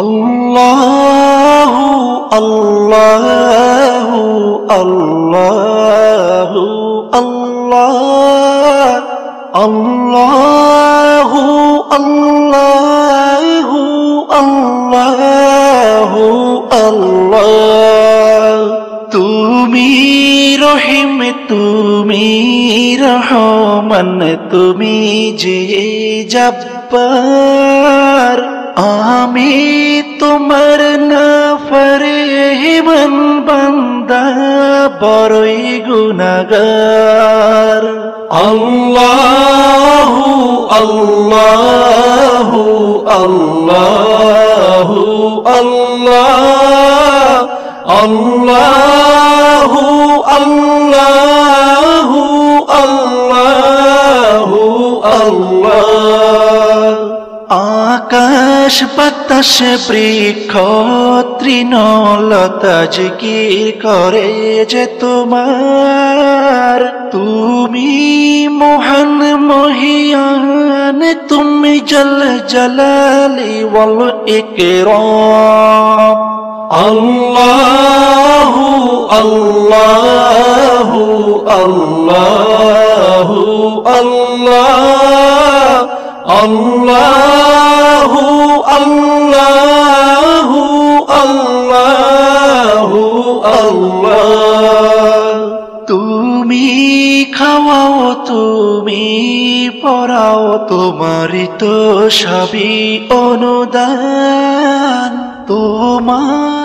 আল্লাহু আল্লাহু আল্লাহু আল্লাহ আল্লাহু আল্লাহু আল্লাহু আল্লাহ। তুমি রহিম তুমি রহমান তুমি যে জব্বার, আমি তোমার নাফরমান বান্দা বড়ই গুনাহগার। আল্লাহু আল্লাহু আল্লাহু আল্লাহ আল্লাহু আল্লাহু আল্লাহু আল্লাহ। আকাশ বাতাস বৃক্ষ তৃণলতা জিকির করে যে তোমার, তুমি মহান মহিয়ান তুমি জল জলালি ওয়াল ইকরাম। আল্লাহু আল্লাহু আল্লাহু আল্লাহ আল্লাহু আল্লাহু আল্লাহু আল্লাহ। তুমি খাওয়াও তুমি পড়াও তোমারই তো সবই অনুদান, তোমার